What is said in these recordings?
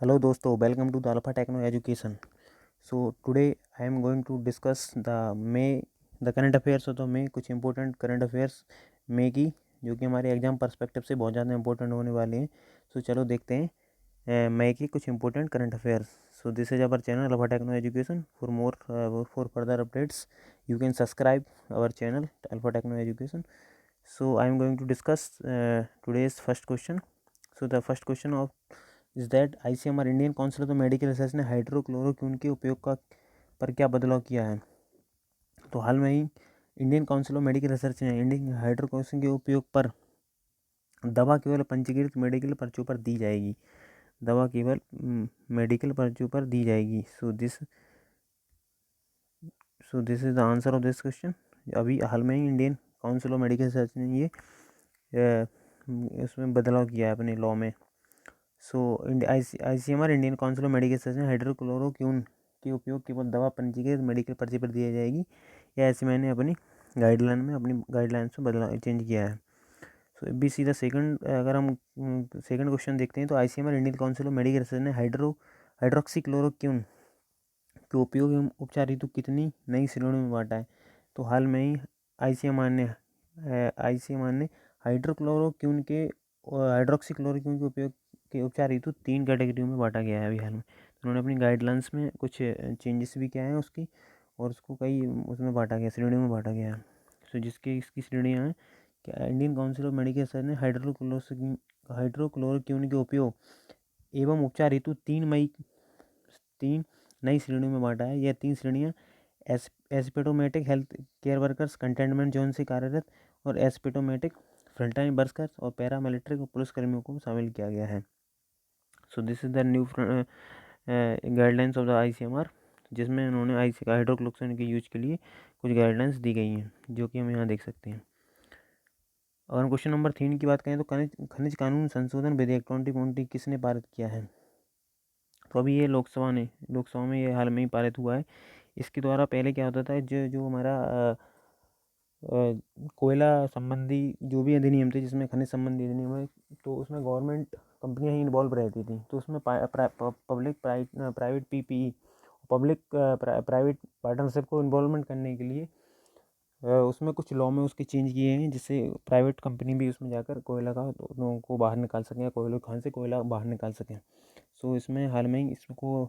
Hello dosto, welcome to the Alpha Techno Education. So today I am going to discuss the current affairs of the May, कुछ important current affairs May की जो कि हमारे exam perspective से बहुत ज़्यादा important होने वाली हैं. सो चलो देखते हैं मई की कुछ important current affairs. So this is our channel Alpha Techno Education. For further updates you can subscribe our channel Alpha Techno Education. So I am going to discuss today's first question. So the first question of is that ICMR Indian Council of Medical Research ने hydroxychloroquine के उपयोग का पर क्या बदलाव किया है. तो हाल में ही Indian Council of Medical Research ने इंडियन हाइड्रोक्लोरोक्विन के उपयोग पर दवा केवल पंजीकृत मेडिकल पर्चों पर दी जाएगी. दवा केवल मेडिकल पर्चों पर दी जाएगी. So this is the answer of this question. अभी हाल में ही Indian Council of Medical Research ने ये इसमें बदलाव किया है अपने लॉ में. So ICMR Indian Council of Medical Research ने हाइड्रोक्लोरोक्विन के उपयोग केवल दवा पंजीकृत मेडिकल पर्ची पर दिया जाएगी या ऐसे मैंने अपनी गाइडलाइंस में बदलाव चेंज किया है. सो बी सी द सेकंड. अगर हम सेकंड क्वेश्चन देखते हैं तो ICMR Indian Council of Medical Research ने हाइड्रोक्सीक्लोरोक्विन के उपयोग एवं उपचार हेतु कितनी नई श्रेणियों में बांटा है. तो हाल में ही ICMR ने हाइड्रोक्लोरोक्विन के हाइड्रोक्सीक्लोरोक्विन के उपयोग के उपचार हेतु 3 कैटेगरियों में बांटा गया है अभी हाल में. तो उन्होंने अपनी गाइडलाइंस में कुछ चेंजेस भी किया है उसकी, और उसको कई उसमें बांटा गया, श्रेणियों में बांटा गया है. सो जिसकी इसकी श्रेणियाँ हैं कि Indian Council of Medical Research ने हाइड्रोक्लोरोक्विन के उपयोग एवं उपचार हेतु 3 नई श्रेणियों में बांटा है. यह 3 श्रेणियाँ asymptomatic health care workers containment zone से कार्यरत और एसिम्प्टोमेटिक फ्रंटलाइन वर्कर्स और पैरामिलिट्री और पुलिसकर्मियों को शामिल किया गया है. सो this is the new guidelines of the ICMR, जिसमें उन्होंने हाइड्रोक्लोरोक्विन के यूज के लिए कुछ गाइडलाइंस दी गई हैं जो कि हम यहाँ देख सकते हैं. अगर हम क्वेश्चन नंबर 3 की बात करें तो खनिज कानून संशोधन विधेयक 2020 किसने पारित किया है. तो अभी ये लोकसभा में ये हाल में ही पारित हुआ है. इसके द्वारा पहले क्या होता था, जो हमारा कोयला संबंधी जो भी अधिनियम थे जिसमें खनिज संबंधी अधिनियम है, तो उसमें गवर्नमेंट कंपनियां ही इन्वॉल्व रहती थी. तो उसमें public private PPE public private partnership को इन्वॉल्वमेंट करने के लिए उसमें कुछ लॉ में उसके चेंज किए हैं जिससे प्राइवेट कंपनी भी उसमें जाकर कोयला को बाहर निकाल सकें या कोयला खान से कोयला बाहर निकाल सकें. सो इसमें हाल में ही इसको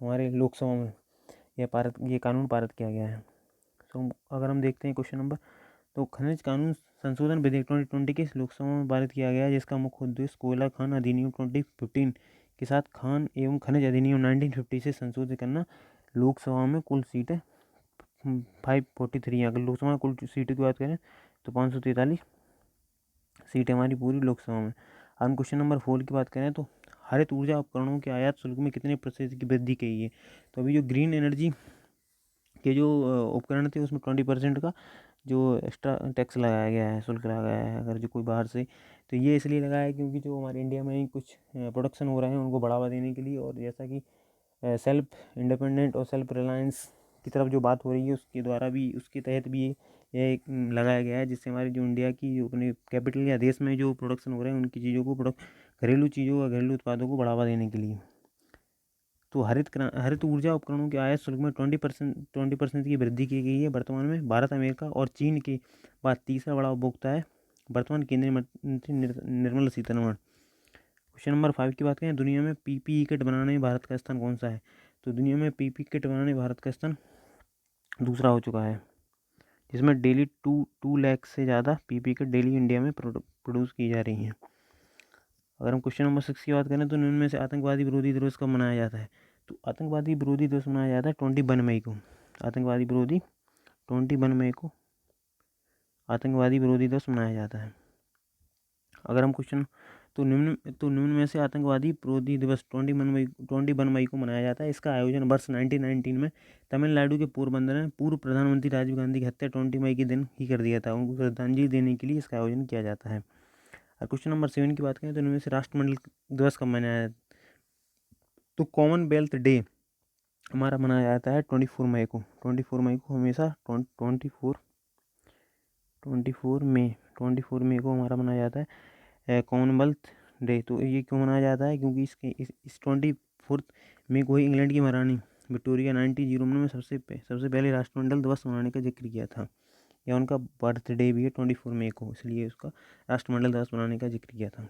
हमारे लोकसभा में ये कानून पारित किया गया है. सो अगर हम देखते हैं क्वेश्चन नंबर, तो खनिज कानून संशोधन विधेयक 2020 के लोकसभा में पारित किया गया है, जिसका मुख्य उद्देश्य कोयला खान अधिनियम 2015 के साथ खान एवं खनिज अधिनियम 1950 से संशोधित करना. लोकसभा में कुल सीटें 543. अगर लोकसभा में कुल सीटों की बात करें तो 543 सीटें हमारी पूरी लोकसभा में. हम क्वेश्चन नंबर 4 की बात करें तो हरित ऊर्जा उपकरणों के आयात शुल्क में कितने प्रतिशत की वृद्धि की है. तो अभी जो ग्रीन एनर्जी के जो उपकरण थे उसमें 20% का जो एक्स्ट्रा टैक्स लगाया गया है, शुल्क लगाया है अगर जो कोई बाहर से. तो ये इसलिए लगाया है क्योंकि जो हमारे इंडिया में ही कुछ प्रोडक्शन हो रहे हैं उनको बढ़ावा देने के लिए, और जैसा कि सेल्फ इंडिपेंडेंट और सेल्फ रिलायंस की तरफ जो बात हो रही है उसके द्वारा भी, उसके तहत भी ये एक लगाया गया है, जिससे हमारी जो इंडिया की जो अपने कैपिटल या देश में जो प्रोडक्शन हो रहे हैं उनकी चीज़ों को घरेलू चीज़ों या घरेलू उत्पादों को बढ़ावा देने के लिए. तो हरित ऊर्जा उपकरणों के आयात शुल्क में 20% की वृद्धि की गई है. वर्तमान में भारत, अमेरिका और चीन के बाद तीसरा बड़ा उपभोक्ता है वर्तमान केंद्रीय मंत्री निर्मला सीतारमण. क्वेश्चन नंबर 5 की बात करें, दुनिया में PPE किट बनाने में भारत का स्थान कौन सा है. तो दुनिया में PPE किट बनाने में भारत का स्थान दूसरा हो चुका है, जिसमें डेली 2 लाख से ज़्यादा PPE किट डेली इंडिया में प्रोड्यूस की जा रही हैं. अगर हम क्वेश्चन नंबर 6 की बात करें तो निम्न में से आतंकवादी विरोधी दिवस कब मनाया जाता है. तो आतंकवादी विरोधी दिवस मनाया जाता है 21 मई को. आतंकवादी विरोधी 21 मई को आतंकवादी विरोधी दिवस मनाया जाता है. अगर हम क्वेश्चन निम्न में से आतंकवादी विरोधी दिवस 21 मई को मनाया जाता है. इसका आयोजन वर्ष 1919 में तमिलनाडु के पोरबंदर में पूर्व प्रधानमंत्री राजीव गांधी की हत्या 20 मई के दिन ही कर दिया था. उनको श्रद्धांजलि देने के लिए इसका आयोजन किया जाता है. और क्वेश्चन नंबर 7 की बात करें तो इनमें से राष्ट्रमंडल दिवस कब मनाया जाता है. तो कॉमनवेल्थ डे हमारा मनाया जाता है 24 मई को. 24 मई को हमेशा 24 मई को हमारा मनाया जाता है कॉमनवेल्थ डे. तो ये क्यों मनाया जाता है, क्योंकि इस मई को ही इंग्लैंड की महारानी विक्टोरिया 1901 में सबसे पहले राष्ट्रमंडल दिवस मनाने का जिक्र किया था, या उनका बर्थडे भी है 24 मई को, इसलिए उसका राष्ट्रमंडल दिवस मनाने का जिक्र किया था।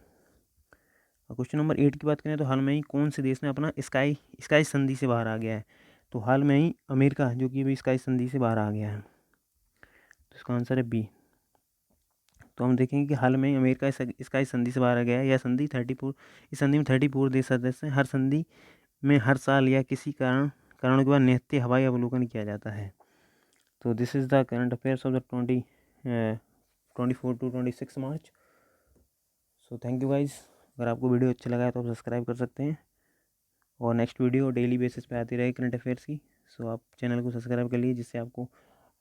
और क्वेश्चन नंबर 8 की बात करें तो हाल में ही कौन से देश ने अपना स्काई संधि से बाहर आ गया है? तो हाल में ही अमेरिका, जो कि अभी स्काई संधि से बाहर आ गया है, तो इसका आंसर है बी। तो हम देखेंगे कि हाल में ही अमेरिका स्काई संधि से बाहर आ गया है। इस संधि में 34 देश सदस्य हैं। हर संधि में हर साल या किसी कारणों के बाद नित्य हवाई अवलोकन किया जाता है। तो this is the current affairs of the 24 to 26 March. So thank you guys. अगर आपको वीडियो अच्छा लगा है तो आप सब्सक्राइब कर सकते हैं, और नेक्स्ट वीडियो डेली बेसिस पे आती रहे करंट अफेयर्स की। सो आप चैनल को सब्सक्राइब कर लीजिए, जिससे आपको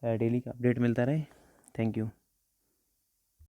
डेली का अपडेट मिलता रहे। Thank you.